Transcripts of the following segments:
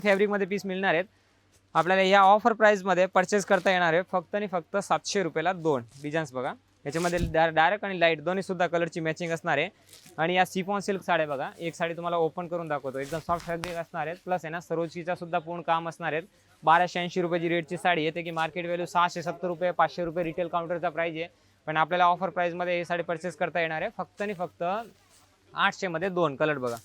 फॅब्रिकमध्ये piece मिळणार आहेत आपल्याला या ऑफर प्राईसमध्ये परचेस करता येणार आहे फक्त आणि फक्त 700 रुपयाला 2 डिझाईन्स बघा। याच्यामध्ये डायरेक्ट आणि लाईट दोन्ही सुद्धा कलरची मॅचिंग असणार आहे। आणि या सिफॉन सिल्क साड्या बघा, एक साडी तुम्हाला ओपन करून दाखवतो, एकदम सॉफ्ट फॅब्रिक असणार आहे, प्लस आहे ना सरोजीचा सुद्धा पूर्ण काम असणार आहे। 1280 रुपयाची रेटची साडी येते की मार्केट व्हॅल्यू 670 रुपये 500 रुपये रिटेल काउंटरचा प्राइस आहे, पण आपल्याला ऑफर प्राईसमध्ये ही साडी परचेस करता येणार आहे फक्त आणि फक्त 800 मध्ये 2 कलर बघा।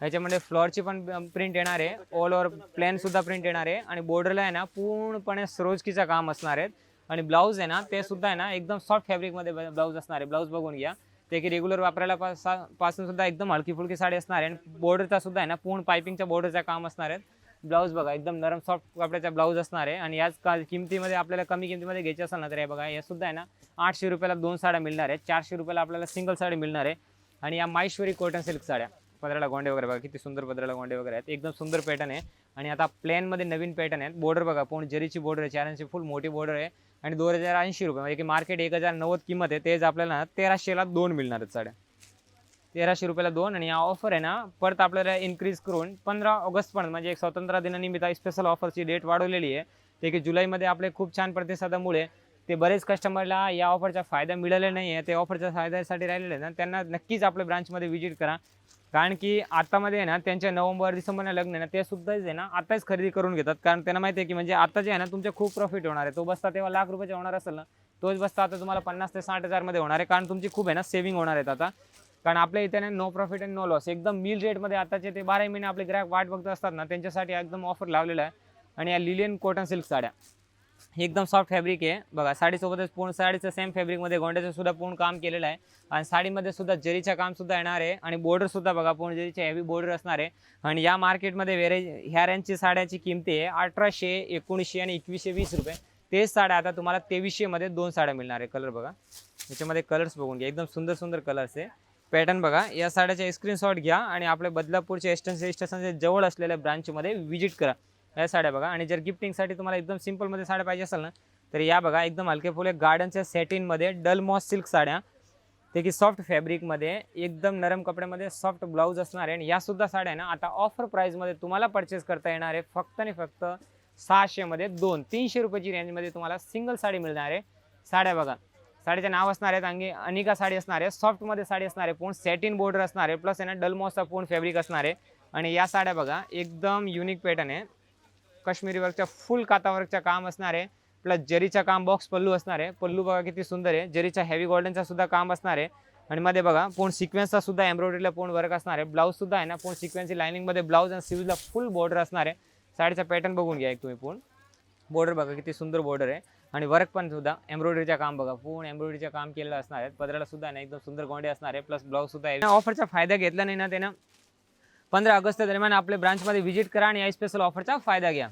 ह्याच्यामध्ये फ्लॉरची पण प्रिंट येणार आहे, ऑल ओव्हर प्लेन सुद्धा प्रिंट येणार आहे आणि बॉर्डरला आहे ना पूर्णपणे सरोजकीचं काम असणार आहे। आणि ब्लाऊज आहे ना ते सुद्धा आहे ना एकदम सॉफ्ट फॅब्रिकमध्ये ब्लाऊज असणार आहे। ब्लाऊज बघून घ्या, ते की रेग्युलर वापरायला पासून सुद्धा एकदम हलकी फुलकी साडी असणार आहे आणि बॉर्डरचा सुद्धा आहे ना पूर्ण पायपिंगच्या बॉर्डरचा काम असणार आहे। ब्लाऊज बघा एकदम नरम सॉफ्ट कपड्याचा ब्लाऊज असणार आहे आणि याच किमतीमध्ये आपल्याला कमी किमतीमध्ये घ्यायची असेल ना तर हे बघा, हे सुद्धा आहे ना 800 रुपयाला 2 साड्या मिळणार आहेत, 400 रुपयाला आपल्याला सिंगल साडी मिळणार आहे। आणि या माहेश्वरी कॉटन सिल्क साड्या पदराला गोंडे वगैरे बघा, किती सुंदर पदराला गोंडे वगैरे आहेत, एकदम सुंदर पॅटर्न आहे। आणि आता प्लेन मध्ये नवीन पॅटर्न आहेत, बॉर्डर बघा पूर्ण जरीची बॉर्डर आहे, 4 इंची फुल मोठी बॉर्डर आहे आणि 2080 रुपये म्हणजे की मार्केट 1090 किंमत आहे, तेच आपल्याला 1300ला 2 मिळणार आहेत साड्या, 1300 रुपयाला 2। आणि या ऑफर आहे ना परत आपल्याला इन्क्रीज करून 15 ऑगस्ट पर्यंत म्हणजे एक स्वातंत्र्य दिनानिमित्त स्पेशल ऑफरची डेट वाढवलेली आहे, ते की जुलैमध्ये आपले खूप छान प्रतिसादामुळे ते बरेच कस्टमरला या ऑफरचा फायदा मिळालेला नाही आहे, ते ऑफरच्या फायद्यासाठी राहिलेले ना त्यांना नक्कीच आपल्या ब्रांचमध्ये व्हिजिट करा, कारण की आतामध्ये आहे ना त्यांच्या नोव्हेंबर डिसेंबरला लग्न आहे ना ते सुद्धा आहे ना आताच खरेदी करून घेतात, कारण त्यांना माहिती आहे की म्हणजे आता जे आहे ना तुमचे खूप प्रॉफिट होणार आहे। तो बसता तेव्हा लाख रुपयाचा होणार असेल ना, तोच बसता आता तुम्हाला 50 ते 60 हजार मध्ये होणार आहे, कारण तुमची खूप आहे ना सेव्हिंग होणार आहेत आता, कारण आपल्या इथे no profit and no loss एकदम मिल रेटमध्ये आताचे ते 12 महिने आपले ग्राहक वाट बघत असतात ना त्यांच्यासाठी एकदम ऑफर लावलेला आहे। आणि या लिलियन कॉटन सिल्क साड्या एकदम सॉफ्ट फॅब्रिक आहे बघा, साडीसोबतच पूर्ण साडीचं सेम फॅब्रिकमध्ये गोंड्याचं सुद्धा पूर्ण काम केलेलं आहे आणि साडीमध्ये सुद्धा जरीचं काम सुद्धा येणार आहे आणि बॉर्डर सुद्धा बघा पूर्ण जरीचे हेवी बॉर्डर असणार आहे। आणि या मार्केटमध्ये ह्या रेंजची साड्याची किमती आहे 1800, 1900 आणि 2120 रुपये, तेच साड्या आता तुम्हाला 2300 मध्ये 2 साड्या मिळणार आहे। कलर बघा, याच्यामध्ये कलर्स बघून घ्या, एकदम सुंदर सुंदर कलर्स आहे। पॅटर्न बघा, या साड्याचे स्क्रीनशॉट घ्या आणि आपल्या बदलापूरच्या स्टेशनच्या जवळ असलेल्या ब्रांचमध्ये व्हिजिट करा या साड्या बघा। आणि जर गिफ्टिंगसाठी तुम्हाला एकदम सिंपलमध्ये साड्या पाहिजे असेल ना तर या बघा, एकदम हलके फुले गार्डनच्या सेटिनमध्ये डल मॉस सिल्क साड्या, ते की सॉफ्ट फॅब्रिकमध्ये एकदम नरम कपड्यामध्ये सॉफ्ट ब्लाऊज असणार आहे। आणि यासुद्धा साड्या ना आता ऑफर प्राईजमध्ये तुम्हाला परचेस करता येणार आहे फक्त आणि फक्त 600 मध्ये 2, 300 रुपयाची रेंजमध्ये तुम्हाला सिंगल साडी मिळणार आहे। साड्या बघा, साडीचे नाव असणार आहेत अंगी अनिका साडी असणार आहे, सॉफ्टमध्ये साडी असणार आहे, पूर्ण सेटिन बॉर्डर असणार आहे, प्लस आहे ना डल मॉसचा पूर्ण फॅब्रिक असणार आहे। आणि या साड्या बघा एकदम युनिक पॅटर्न आहे, काश्मीरी वर्कच्या फुल काता वर्कचा काम असणार आहे, प्लस जरीचा काम बॉक्स पल्लू असणार आहे। पल्लू बघा किती सुंदर आहे, जरीचा हेवी गोल्डनचा सुद्धा काम असणार आहे आणि मध्ये बघा पूर्ण सिक्वेन्सचा सुद्धा एम्ब्रॉयडरीला पूर्ण वर्क असणार आहे। ब्लाऊज सुद्धा आहे ना पूर्ण सिक्वेन्सी लाइनिंगमध्ये ब्लाऊज आणि सिव्हिलला फुल बॉर्डर असणार आहे। साडीचा पॅटर्न बघून घ्या एक तुम्ही, पूर्ण बॉर्डर बघा किती सुंदर बॉर्डर आहे आणि वर्क पण सुद्धा एम्ब्रॉयडरीचा काम बघा, पूर्ण एम्ब्रॉयडरीचा काम केलेलं असणार आहे। पदराला सुद्धा ना एकदम सुंदर गोंडे असणार आहे, प्लस ब्लाऊज सुद्धा आहे। ऑफरचा फायदा घेतला नाही ना त्यानं 15 ऑगस्ट दरम्यान आपल्या ब्रांचमध्ये व्हिजिट करा आणि या स्पेशल ऑफरचा फायदा घ्या।